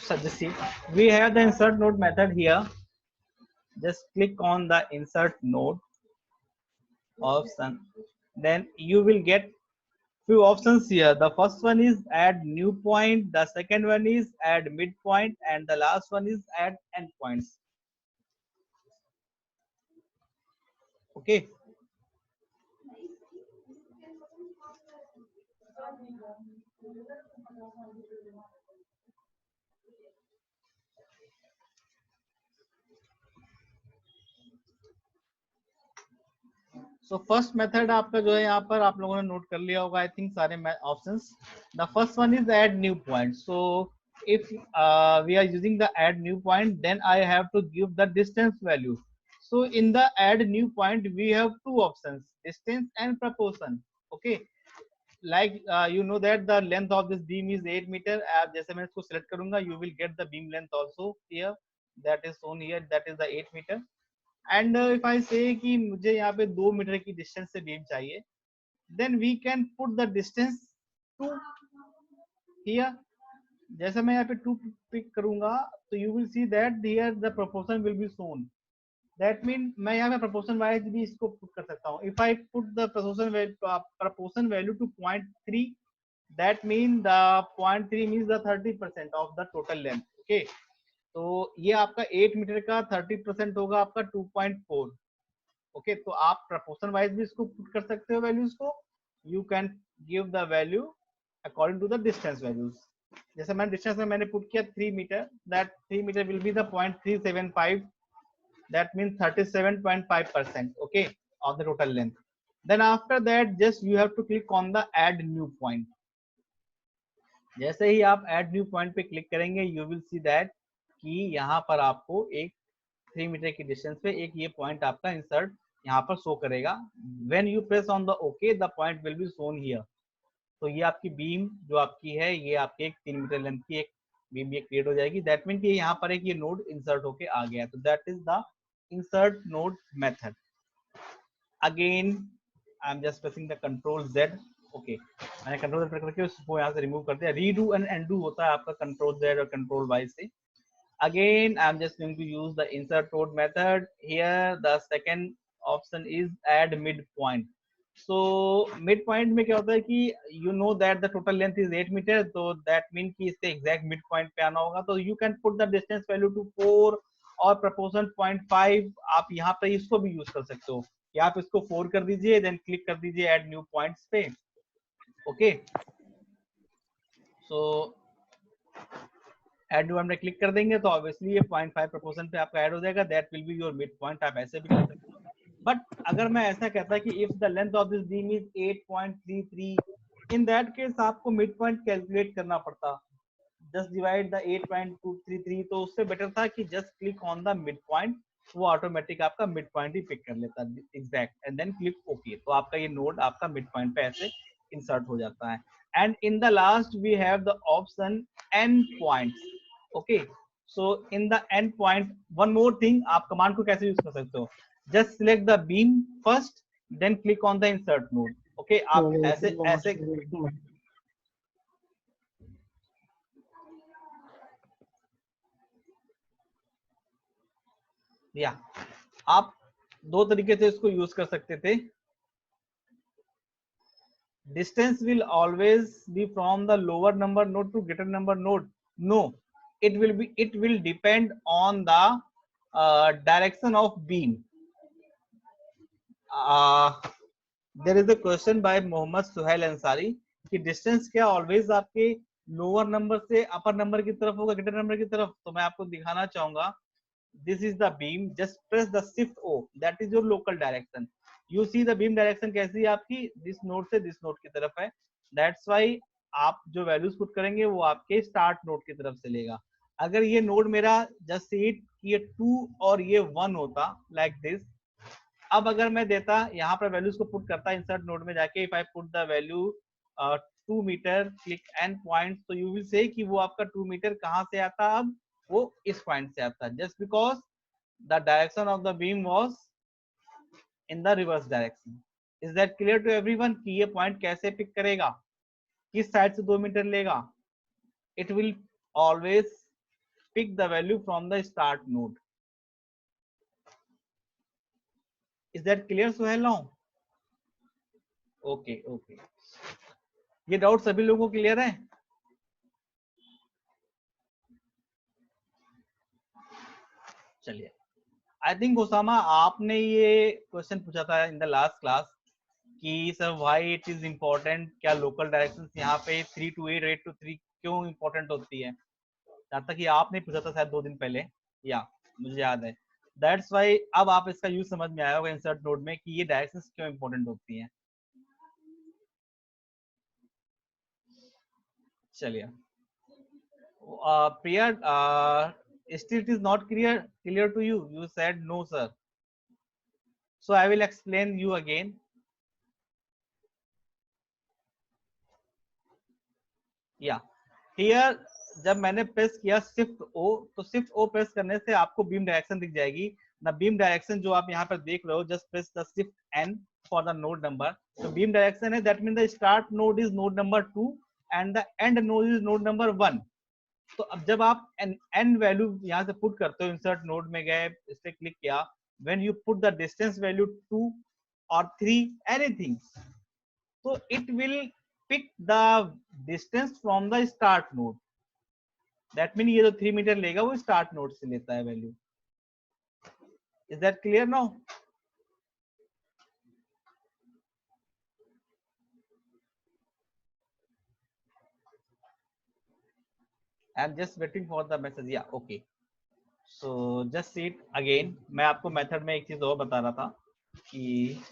So just see, we have the insert node method here. Just click on the insert node option, then you will get few options here. The first one is add new point, the second one is add midpoint, and the last one is add endpoints. Okay. So first method आपका जो है यहाँ पर आप लोगों ने note कर लिया होगा, I think सारे options. The first one is add new point. So if we are using the add new point, then I have to give the distance value. So in the add new point, we have two options, distance and proportion. Okay. Like you know that the length of this beam is 8 meter. जैसे मैं इसको select करूंगा, you will get the beam length also here. That is shown here. That is the 8 meter. And if I से कि मुझे यहाँ पे 2 metre की डिस्टेंस से बीम चाहिए, then we can put the distance 2 here. जैसे मैं यहाँ पे 2 पिक करूंगा तो you will see that here the proportion will be shown. That mean मैं यहाँ पे प्रोपोर्शन वाइज भी इसको पुट कर सकता हूँ. If I put the proportion value to 0.3, that mean the 0.3 means the 30% of the total length. Okay, तो ये आपका 8 मीटर का 30% होगा आपका 2.4. ओके, तो आप प्रपोर्शन वाइज भी इसको पुट कर सकते हो वैल्यूज को. You can give the value according to the distance values. जैसे मैंने डिस्टेंस में मैंने पुट किया 3 meter, that 3 meter will be the 0.375, that mean 37.5%. Okay, of the total length. Then after that just you have to click on the add new point. जैसे ही आप add new point पे click करेंगे, you will see that कि यहाँ पर आपको एक 3 मीटर की डिस्टेंस पे एक ये पॉइंट आपका इंसर्ट यहाँ पर शो करेगा. When you press on the okay, the point will be shown here. तो ये आपकी बीम जो आपकी है, ये आपके एक 3 मीटर लेंथ की एक बीम ये क्रिएट हो जाएगी. दैट मीन कि यहाँ पर एक ये नोड इंसर्ट होके आ गया. तो that is the insert node method. Again I am just pressing the control Z. Okay, मैंने कंट्रोल Z करके उसको यहाँ से रिमूव कर दिया. रीडू एंड एंडू होता है आपका कंट्रोल Z और कंट्रोल Y से. Again, I'm just going to use the insert node method. Here, the second option is add midpoint. So midpoint में क्या होता है कि you know that the total length is 8 meter, so that means कि इससे exact midpoint पे आना होगा. तो you can put the distance value to 4 और proportion 0.5. आप यहाँ पे इसको भी यूज कर सकते हो कि आप इसको 4 कर दीजिए, then क्लिक कर दीजिए add new points पे. Okay, so एड वन में क्लिक कर देंगे तो ऑब्वियसली ये 0.5 प्रोपोर्शन पे आपका ऐड हो जाएगा. That will be your mid point. आप ऐसे भी कर सकते हो. बट अगर मैं ऐसा कहता कि if the length of this beam is 8.33, in that case आपको मिड पॉइंट कैलकुलेट करना पड़ता. Just divide the 8.233. तो उससे बेटर था कि just click on the mid point, वो ऑटोमेटिक आपका मिड पॉइंट ही पिक कर लेता exact, and then click okay. तो आपका ये नोड आपका मिड पॉइंट पे ऐसे इंसर्ट हो जाता है. And in the last we have the option endpoints. Okay, so in the endpoint, one more thing, आप कमांड को कैसे यूज कर सकते हो? Just select the beam first, then click on the insert node. Okay, आप ऐसे ऐसे या आप दो तरीके से इसको यूज कर सकते थे. Distance will always be from the lower number node to greater number node. No, it will depend on the direction of beam. There is a question by Mohammad Suhail Ansari कि distance क्या always आपके lower number से अपर number की तरफ होगा, greater number की तरफ? तो मैं आपको दिखाना चाहूंगा. This is the beam, just press the shift O, that is your local direction. You see the beam direction कैसी है आपकी, दिस नोड से दिस नोड की तरफ है. दैट्स वाई आप जो वैल्यूज पुट करेंगे वो आपके स्टार्ट नोड की तरफ से लेगा. अगर ये नोड मेरा जस्ट सीट ये 2 और ये 1 होता लाइक दिस. अब अगर मैं देता यहाँ पर वैल्यूज को पुट करता इंसर्ट नोड में जाके, if I put the value 2 meter, click end point, तो यू विल से कि वो आपका 2 मीटर कहाँ से आता, अब वो इस पॉइंट से आता, just because the direction of the beam was in the reverse direction. Is that clear to everyone कि ये पॉइंट कैसे पिक करेगा, किस साइड से 2 मीटर लेगा? It will always pick the value from the start node. Is that clear, Suhail now? Okay, okay. ये doubt सभी लोगों को क्लियर है? चलिए, आई थिंक ओसामा आपने ये क्वेश्चन पूछा था इन द लास्ट क्लास कि sir why it is important, क्या लोकल डायरेक्शंस यहाँ पे 3 to 8, 8 to 3 क्यों इम्पोर्टेंट होती है? जहाँ तक कि आपने पूछा था शायद 2 दिन पहले, या मुझे याद है। दैट्स वाई अब आप इसका यूज समझ में आया होगा इंसर्ट नोड में कि ये डायरेक्शंस क्यों इम्पोर्टेंट होती हैं। चलिए, Priya, still it is not clear to you. You said no, sir. So I will explain you again. Yeah, here जब मैंने प्रेस किया शिफ्ट ओ, तो शिफ्ट ओ प्रेस करने से आपको बीम डायरेक्शन दिख जाएगी। द बीम डायरेक्शन जो आप यहाँ पर देख रहे हो, just press the shift N for the node number. तो बीम डायरेक्शन है, that mean the start node is node number 2 and the end node is node number 1। तो अब जब आप एन वैल्यू यहाँ से पुट करते हो, इंसर्ट नोड में गए, इस पे क्लिक किया, when you put the distance value 2 और 3 एनीथिंग, तो it will pick the distance from the start node. That mean ये जो 3 मीटर लेगा वो स्टार्ट नोड से लेता है value. Is that clear now? I am just waiting for the message. या okay, so just see it again. मैं आपको मेथड में एक चीज और बता रहा था कि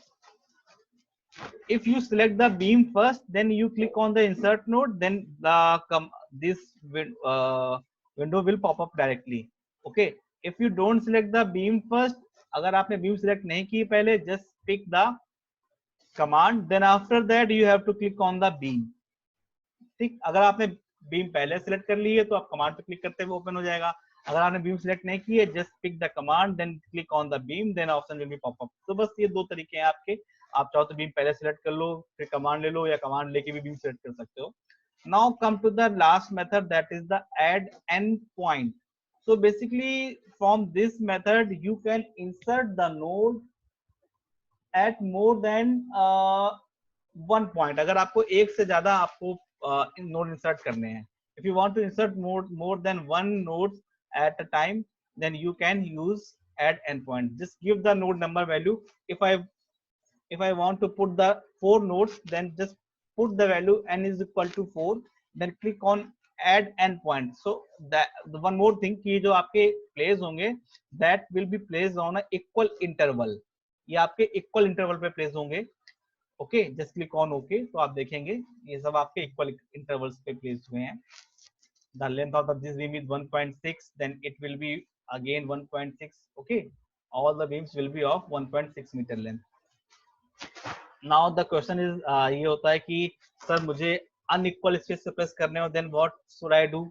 if you select the beam first, then you click on the insert node, then this window will pop up directly. Okay, if you don't select the beam first, अगर आपने beam select नहीं की पहले, just pick the command, then after that you have to click on the beam. ठीक, अगर आपने beam पहले select कर ली है तो आप कमांड पे क्लिक करते हुए ओपन हो जाएगा। अगर आपने बीम सिलेक्ट नहीं की है, just pick the command, then click on the beam, then option will be pop up. तो बस ये दो तरीके हैं आपके। आप चाहो तो बीम पहले सिलेक्ट कर लो, फिर कमांड ले लो, या कमांड लेके भी बीम सिलेक्ट कर सकते हो। Now come to the last method, that is the add end point. So basically from this method you can insert the node at more than 1 point. अगर आपको एक से ज्यादा आपको नोड इंसर्ट करने हैं, if you want to insert more than one node at a time, then you can use add endpoint. Just give the node number value. If I want to put the 4 nodes, then just put the value n is equal to 4, then click on add endpoint. So that the one more thing कि जो आपके plays होंगे, that will be placed on a equal interval. ये आपके equal interval पे place होंगे। Okay, just click on okay, तो आप देखेंगे ये सब आपके इक्वल इंटरवल्स पे प्लेस हुए हैं। The length of this beam is 1.6, then it will be again 1.6। Okay, all the beams will be of 1.6 meter length. Now the question is, ये होता है कि सर मुझे अनइक्वल स्पेस से प्रेस करने हो, then what should I do?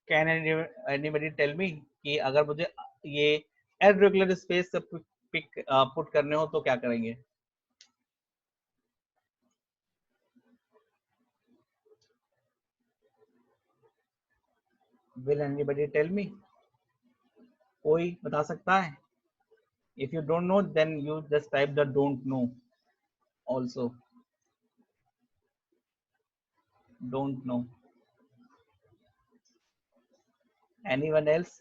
Can anybody tell me कि अगर मुझे ये इररेगुलर स्पेस से पिक पुट करने हो तो क्या करेंगे? Will anybody tell me? कोई बता सकता है? If you don't know, then you just type the don't know also. Don't know. Anyone else?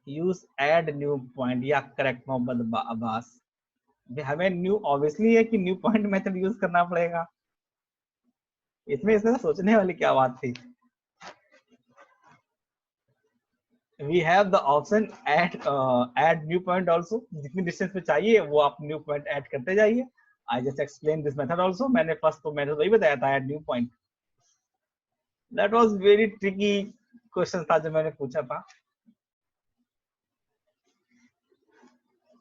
Use add new point. Yeah, correct, Mohammad Abbas. हमें न्यू ऑब्वियसली है कि न्यू पॉइंट मेथड यूज करना पड़ेगा। इसमें सोचने वाली क्या बात थी? We have the option add new point also. जितनी डिस्टेंस पे चाहिए वो आप न्यू पॉइंट ऐड करते जाइए। I just explained this method also. मैंने फर्स्ट तो मेथड वही बताया था, add new point. That was very tricky question था जो मैंने पूछा था।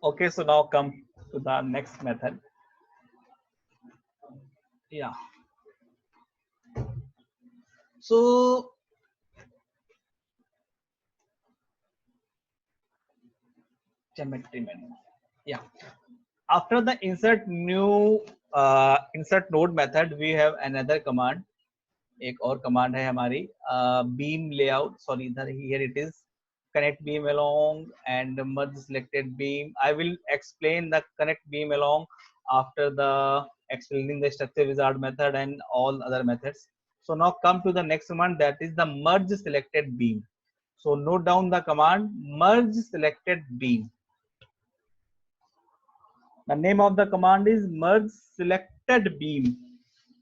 Okay, so now come to the next method. Yeah. So geometry menu. Yeah. After the insert new insert node method we have another command. एक और command है हमारी beam layout. Sorry, here it is. Connect beam along and merge selected beam. I will explain the connect beam along after the explaining the structure wizard method and all other methods. So now come to the next command, that is the merge selected beam. So note down the command merge selected beam. The name of the command is merge selected beam.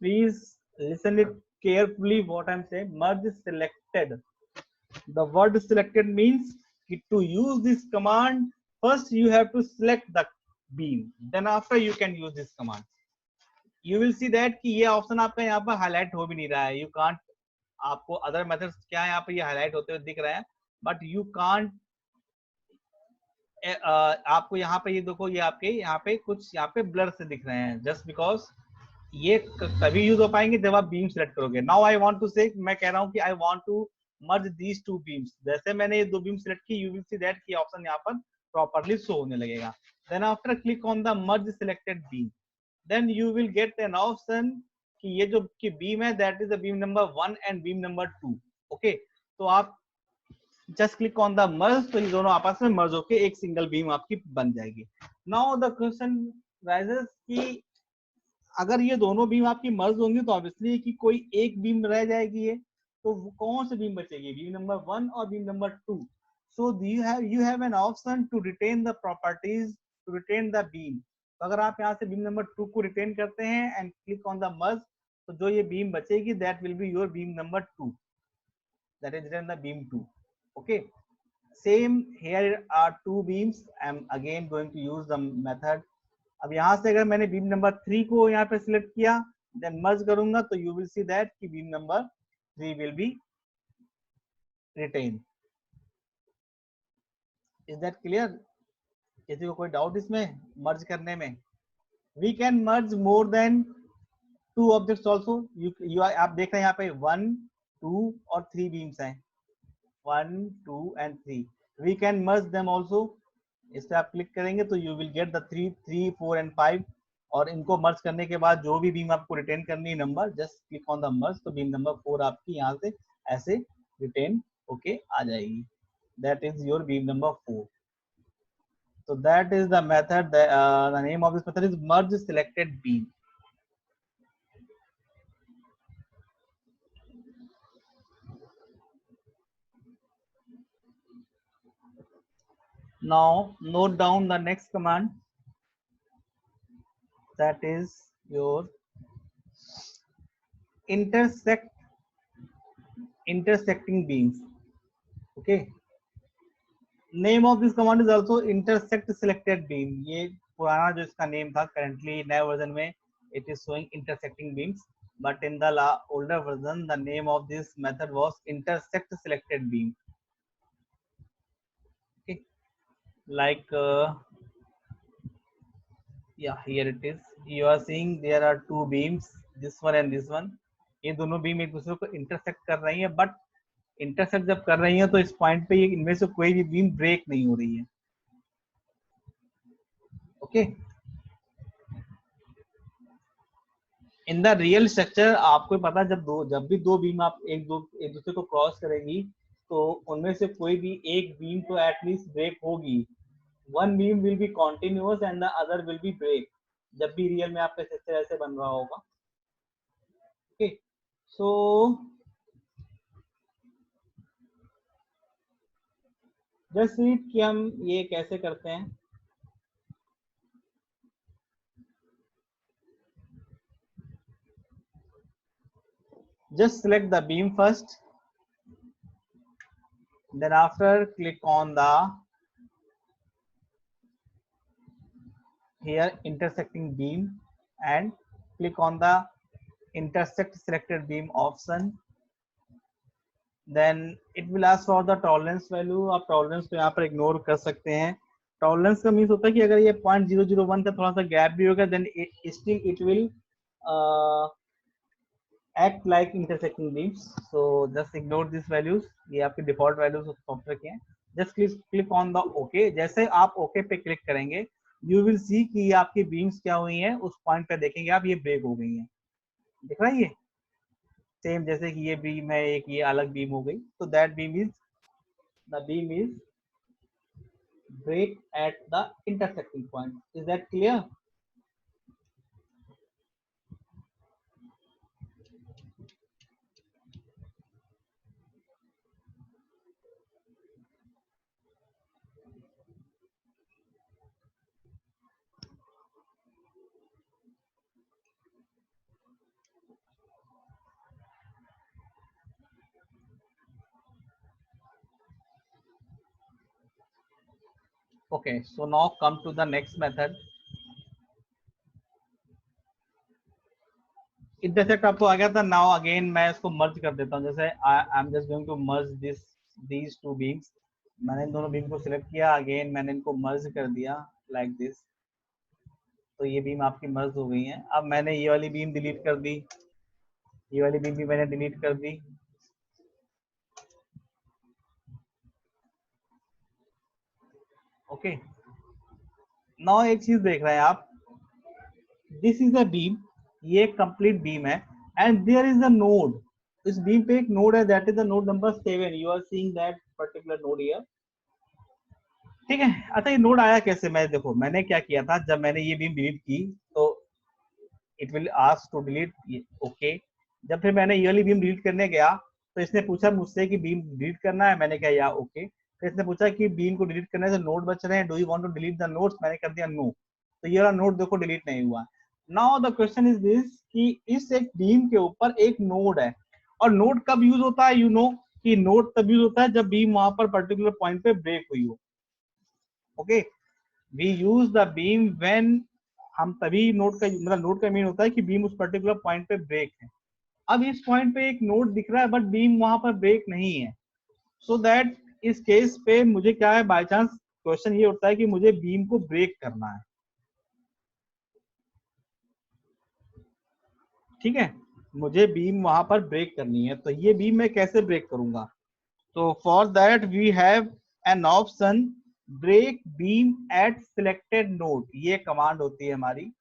Please listen it carefully what I'm saying. Merge selected. The word selected means to use this command, first you have to select the beam. Then after you can use this command. You will see that कि ये option आपका यहाँ पर highlight हो भी नहीं रहा है. You can't, आपको अदर मेथड्स क्या है यहाँ पे ये हाईलाइट होते हुए दिख रहा है, बट यू कांट आपको यहाँ पे ये देखो, ये आपके यहाँ पे कुछ यहाँ पे ब्लर से दिख रहे हैं, जस्ट बिकॉज ये तभी यूज हो पाएंगे जब आप बीम सिलेक्ट करोगे. Now I want to say, मैं कह रहा हूँ कि I want to merge these two beams. जैसे मैंने ये दो बीम सिलेक्ट की, यू विल सी दैट की ऑप्शन यहाँ पर प्रॉपर्ली शो होने लगेगा. Then after click on the merge selected beam, then you will get an option कि ये जो की बीम है that is the beam number 1 and beam number 2. Okay, तो आप जस्ट क्लिक ऑन द मर्ज, तो ये दोनों आपस में मर्ज होके एक सिंगल बीम आपकी बन जाएगी. नाउ द क्वेश्चन राइजेस कि अगर ये दोनों बीम आपकी मर्ज होंगी तो ऑब्वियसली कि कोई एक बीम रह जाएगी है, तो कौन सी बीम बचेगी, बीम नंबर 1 और beam number 2. So you have an option to retain the properties to retain the beam. तो अगर आप यहाँ से बीम नंबर 2 को रिटेन करते हैं एंड क्लिक ऑन द मर्ज, तो जो ये बीम बचेगी that will be your beam number 2, that is written the beam 2. Okay, same here are two beams. I am again going to use the method. अब यहाँ से अगर मैंने बीम नंबर 3 को यहाँ पे सिलेक्ट किया, देन मर्ज करूंगा, तो यू विल सी दैट कि beam number 3 will be retain. Is that clear? किसी को कोई डाउट इसमें मर्ज करने में? We can merge more than 2 objects also. आप देख रहे हैं यहाँ पे 1, 2 और 3 बीम्स हैं, 1, 2 and 3. We can merge them also. इस पे आप क्लिक करेंगे तो you will get the 3, 4 and 5. और इनको मर्ज करने के बाद जो भी बीम आपको रिटेन करनी है number, just click on the मर्ज, तो बीम नंबर 4 आपकी यहाँ से ऐसे रिटेन होके आ जाएगी. That is your beam number 4. So that is the method. The name of this method is merge selected beam. Now note down the next command, that is your intersecting beams. Okay, name of this command is also intersect selected beam. ये पुराना जो इसका name था, currently नए version में it is showing intersecting beams, but in the older version the name of this method was intersect selected beam. Okay, like yeah, here it is. You are seeing there are two beams, this one and this one. ये दोनों beam एक दूसरे को intersect कर रही है, but intersect जब कर रही है तो इस पॉइंट पे ये इनमें से कोई भी बीम ब्रेक नहीं हो रही है. Okay, in the real structure आपको पता, जब भी दो बीम आप एक दूसरे को क्रॉस करेंगी तो उनमें से कोई भी एक बीम तो एटलीस्ट ब्रेक होगी. One beam will be continuous and the other will be break, जब भी रियल में आपका स्ट्रक्चर ऐसे बन रहा होगा. ओके, सो जस्ट सी कि हम ये कैसे करते हैं. Just select the beam first, then after click on the here intersecting beam and click on the intersect selected beam option. Then it will ask for the tolerance value. आप tolerance को यहाँ पर ignore कर सकते हैं. Tolerance का means होता है कि अगर ये 0.001 का थोड़ा सा गैप भी होगा, then still it will act like intersecting beams. So just ignore these values. ये आपके default values सॉफ्टवेयर के हैं. Just click on the OK. जैसे आप OK पे क्लिक करेंगे यू विल सी कि ये आपकी बीम्स क्या हुई हैं, उस पॉइंट पे देखेंगे आप ये ब्रेक हो गई हैं। दिख रहा है ये सेम जैसे कि ये बीम है एक, ये अलग बीम हो गई, तो that beam is the beam is break at the intersecting point. Is that clear? Okay, so now come to the next method. Intersect आपको आ गया था, नाउ अगेन मैं इसको मर्ज कर देता हूँ। जैसे I am just going to merge these two beams. मैंने इन दोनों बीम को सिलेक्ट किया, अगेन मैंने इनको मर्ज कर दिया लाइक दिस, तो ये बीम आपकी मर्ज हो गई है। अब मैंने ये वाली बीम डिलीट कर दी, ये वाली बीम भी मैंने डिलीट कर दी। ओके, नाउ एक चीज देख रहे हैं आप, दिस इज अ बीम, ये कंप्लीट बीम है, and there is a node. इस बीम पे एक नोड है, that is the node number 7। You are seeing that particular node here. ठीक है, अच्छा ये नोड आया कैसे? मैं देखो मैंने क्या किया था, जब मैंने ये बीम डिलीट की तो it will ask to delete, okay. जब फिर मैंने ये वाली बीम डिलीट करने गया तो इसने पूछा मुझसे कि बीम डिलीट करना है, मैंने कहा या ओके। फिर इसने पूछा कि बीम को डिलीट करने से नोड बच रहे हैं, do you want to delete the nodes, मैंने कर दिया नो। तो ये वाला नोड देखो डिलीट नहीं हुआ। Now the question is this कि इस एक बीम के ऊपर एक नोड है, और नोड कब यूज होता है? यू नो कि नोड तब यूज होता है जब बीम वहां पर पर्टिकुलर पॉइंट पे ब्रेक हुई हो। Okay, we use the beam when, हम तभी नोड का मतलब नोड का मीन होता है कि बीम उस पर्टिकुलर पॉइंट पे ब्रेक है। अब इस पॉइंट पे एक नोड दिख रहा है बट बीम वहां पर ब्रेक नहीं है, सो दैट इस केस पे मुझे क्या है, बाय चांस क्वेश्चन ये उठता है कि मुझे बीम को ब्रेक करना है। ठीक है, मुझे बीम वहां पर ब्रेक करनी है, तो ये बीम मैं कैसे ब्रेक करूंगा? तो for that we have an option break beam at selected node, ये कमांड होती है हमारी।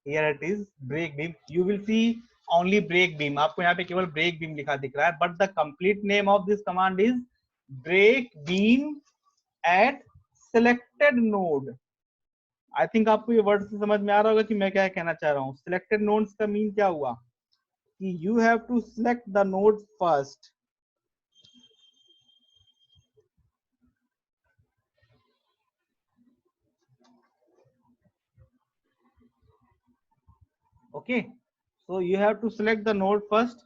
Here it is break beam, you will see only break beam, आपको यहाँ पे केवल ब्रेक बीम लिखा दिख रहा है, but the complete name of this command is break beam at selected node. I think आपको ये वर्ड से समझ में आ रहा होगा कि मैं क्या कहना चाह रहा हूँ। सिलेक्टेड नोड्स का मीन क्या हुआ कि you have to select the node first. Okay, so you have to select the node first,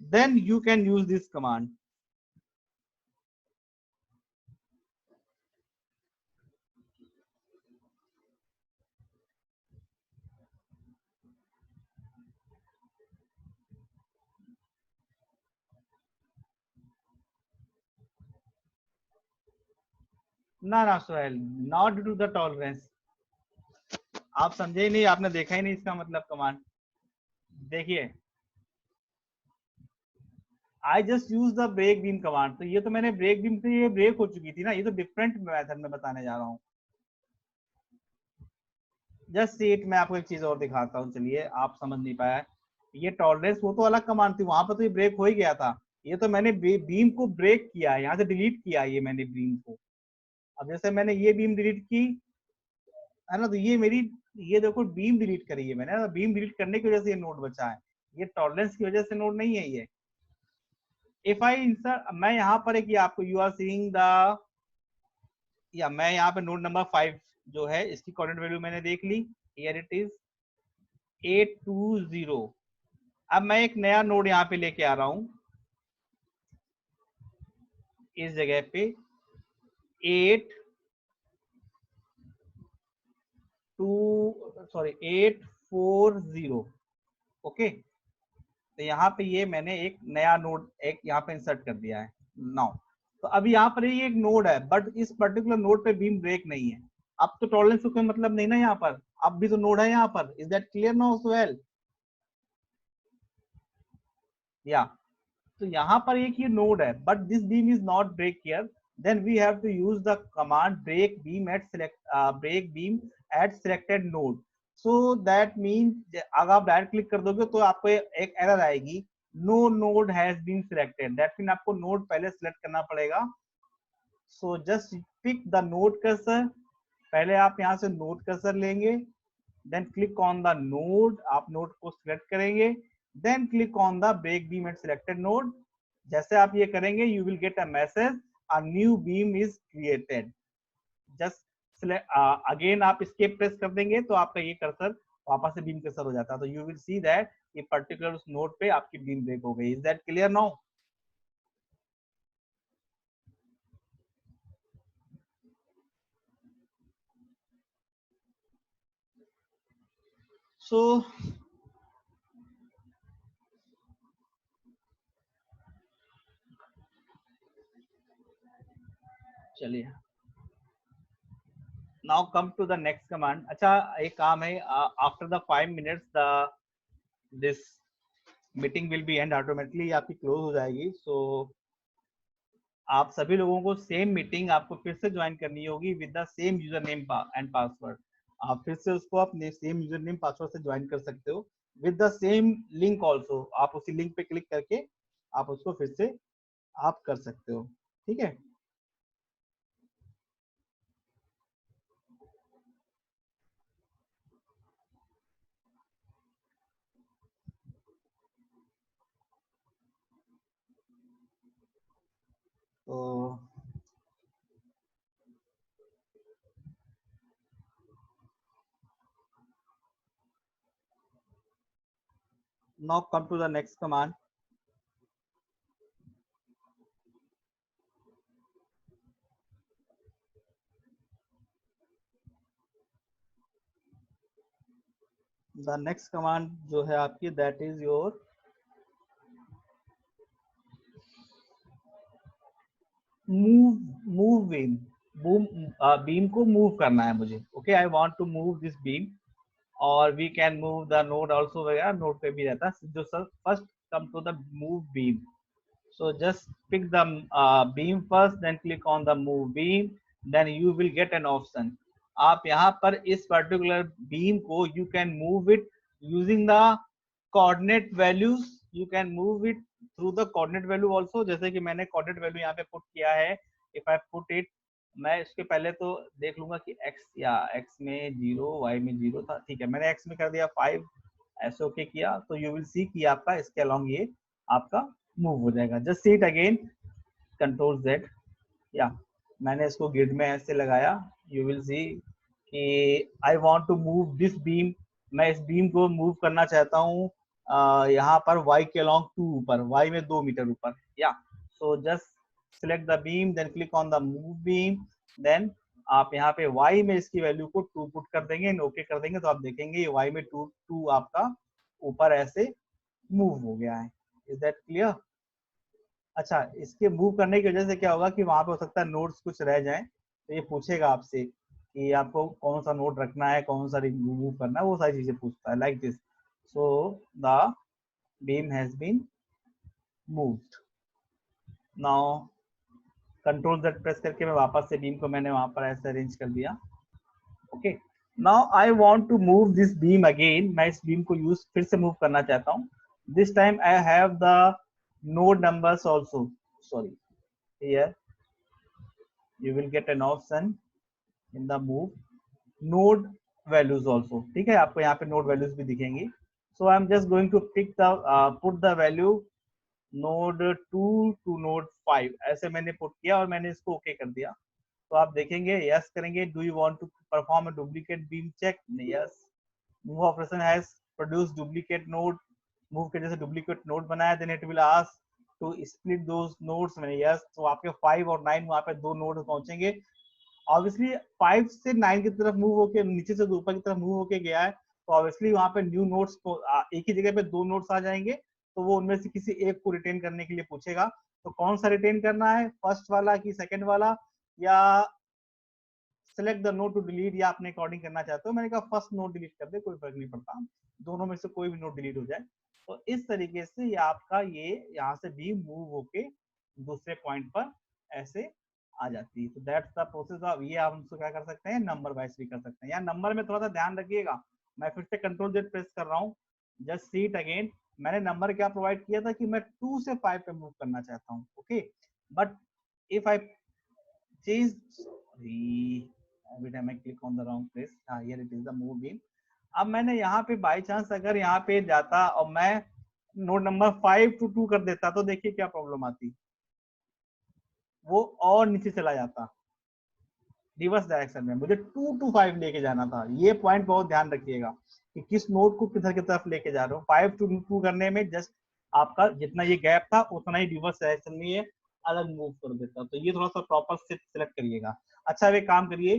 then you can use this command. ना Sohail, not due to the tolerance. आप समझे ही नहीं, आपने देखा ही नहीं इसका मतलब कमांड। देखिए, I just use the break beam command, तो ये तो मैंने ब्रेक बीम से ये ब्रेक हो चुकी थी ना, ये तो डिफरेंट मेथड में बताने जा रहा हूँ। जस्ट सीट, मैं आपको एक चीज और दिखाता हूँ, चलिए आप समझ नहीं पाया। ये टॉलरेंस वो तो अलग कमांड थी, वहां पर तो ये ब्रेक हो ही गया था। ये तो मैंने बीम को ब्रेक किया है, यहाँ से डिलीट किया ये मैंने बीम को। अब जैसे मैंने ये बीम डिलीट की है ना, तो ये मेरी, ये देखो बीम डिलीट करी है मैंने, बीम डिलीट करने की वजह से ये नोड बचा है, ये टॉलरेंस की वजह से नोड नहीं है ये। इफ आई इंसर्ट, मैं यहाँ पर एक, ये आपको यू आर सीइंग द, या मैं यहाँ पे नोड नंबर 5 जो है इसकी कोऑर्डिनेट वैल्यू मैंने देख ली, हियर इट इज 820। अब मैं एक नया नोड यहाँ पे लेके आ रहा हूँ, इस जगह पे 840। ओके, तो यहाँ पे ये मैंने एक नया नोड एक यहाँ पे इंसर्ट कर दिया है नाउ। तो अभी यहाँ पर ये एक नोड है, बट इस पर्टिकुलर नोड पे बीम ब्रेक नहीं है। अब तो टॉलरेंस का कोई मतलब नहीं ना यहाँ पर, अब भी तो नोड है यहाँ पर। Is that clear now well? या तो यहाँ पर एक ये नोड है, but this beam is not break here, then we have to use the command break beam at break beam at selected node. So that means अगर आप direct click कर दोगे तो आपको एक एरर आएगी, no node has been selected. that means आपको node पहले सिलेक्ट करना पड़ेगा. so just pick the node cursor. पहले आप यहाँ से नोड कर्सर लेंगे, then click on the node, आप नोड को सिलेक्ट करेंगे, then click on the break beam at selected node. जैसे आप ये करेंगे you will get a message, a new beam is created. Just again आप escape प्रेस कर देंगे तो आपका ये कर्सर वापस से बीम कर्सर हो जाता है. तो यू विल सी दैट ये पर्टिकुलर उस नोड पे आपकी बीम ब्रेक हो गई. Is that clear now? So चलिए, now come to the next command. अच्छा एक काम है, after the 5 minutes the this meeting will be end automatically, आपकी क्लोज हो जाएगी. so आप सभी लोगों को सेम मीटिंग आपको फिर से ज्वाइन करनी होगी with the same user name and password. आप फिर से उसको अपने सेम यूजर नेम पासवर्ड से ज्वाइन कर सकते हो with the same link also. आप उसी लिंक पे क्लिक करके आप उसको फिर से आप कर सकते हो. ठीक है. तो now come to the next command. the next command जो है आपकी that is your move beam. Beam को मूव करना है मुझे. Okay, I want to move this beam, और we can move the node also वगैरह नोड पे भी रहता है. जो sir first come to the move beam. so just pick the beam first, then click on the move beam, then you will get an option. आप यहाँ पर इस particular beam को you can move it using the coordinate values. you can move it through the coordinate value also. जैसे कि मैंने coordinate value यहाँ पे put किया है. if I put it, मैं इसके पहले तो देख लूंगा कि x या x में 0, y में 0 था. ठीक है, मैंने x में कर दिया 5, ऐसे ओके किया तो यू विल सी कि आपका इसके अलोंग ये आपका मूव हो जाएगा. Just see it again, control Z. या मैंने इसको ग्रिड में ऐसे लगाया. यू विल सी कि I want to move this beam. मैं इस बीम को मूव करना चाहता हूँ यहाँ पर y के अलोंग 2 ऊपर, y में 2 मीटर ऊपर. या so just select the beam, then click on the move beam, then आप यहाँ पे y में इसकी वैल्यू को 2 पुट कर देंगे, ओके कर देंगे तो आप देखेंगे ये y में 2 आपका ऊपर ऐसे मूव हो गया है. Is that clear? अच्छा, इसके मूव करने की वजह से क्या होगा कि वहां पे हो सकता है नोट्स कुछ रह जाएं, तो ये पूछेगा आपसे कि आपको कौन सा नोट रखना है, कौन सा रिमूव करना है, वो सारी चीजें पूछता है like this. So the beam has been moved. Now control Z press करके मैं वापस से बीम को मैंने वहां पर ऐसे अरेंज कर दिया. Okay, now I want to move this beam again. मैं इस बीम को यूज फिर से मूव करना चाहता हूँ. This time I have the node numbers also. sorry, here you will get an option in the move node values also. ठीक है, आपको यहाँ पे node values भी दिखेंगी. so I'm just going to pick the put the value node 2 to node 5. ऐसे मैंने put किया और मैंने इसको ओके कर दिया. तो आप देखेंगे यस करेंगे, do you want to perform a duplicate beam check. Yes. Move operation has produce duplicate node. Move के जैसे डुप्लीकेट नोड बनाया. Then it will ask to split those nodes. मैंने यस. तो आपके 5 और 9 वहां पे 2 नोड पहुंचेंगे. ऑब्वियसली 5 से 9 की तरफ मूव होके नीचे से ऊपर की तरफ मूव होके गया है, तो ऑब्वियसली वहां पे न्यू नोड्स को एक ही जगह पे 2 नोड्स आ जाएंगे. तो वो उनमें से किसी एक को रिटेन करने के लिए पूछेगा. तो कौन सा रिटेन करना है, फर्स्ट वाला कि सेकंड वाला, या select the node to delete, या अपने अकॉर्डिंग करना चाहते हो. मैंने कहा फर्स्ट नोड डिलीट कर दे, कोई फर्क नहीं पड़ता, दोनों में से कोई भी नोड डिलीट हो जाए. तो इस तरीके से ये आपका ये यहाँ से भी मूव होके दूसरे पॉइंट पर ऐसे आ जाती है। तो दैट्स द प्रोसेस ऑफ, ये आप उसको क्या कर सकते हैं, नंबर वाइज भी कर सकते हैं। या नंबर में थोड़ा सा ध्यान रखिएगा, मैं फिर से कंट्रोल जेड प्रेस कर रहा हूँ, जस्ट सी इट अगेन। मैंने नंबर क्या प्रोवाइड किया था कि मैं 2 से 5 पे मूव करना चाहता हूँ, okay. But if I change, every time I click on the wrong place, here it is the move beam। अब मैंने यहाँ पे बाई चांस अगर यहाँ पे जाता और मैं नोड नंबर 5 to 2 कर देता, तो देखिए क्या प्रॉब्लम आती, वो और नीचे चला जाता रिवर्स डायरेक्शन में। मुझे 2 to 5 लेके जाना था। ये पॉइंट बहुत ध्यान रखिएगा कि किस नोड को किधर की तरफ लेके जा रहे हो। 5 to 2 करने में जस्ट आपका जितना ये गैप था उतना ही रिवर्स डायरेक्शन में ये अलग मूव कर देता। तो ये थोड़ा सा प्रॉपर से सिलेक्ट करिएगा। अच्छा, अब एक काम करिए,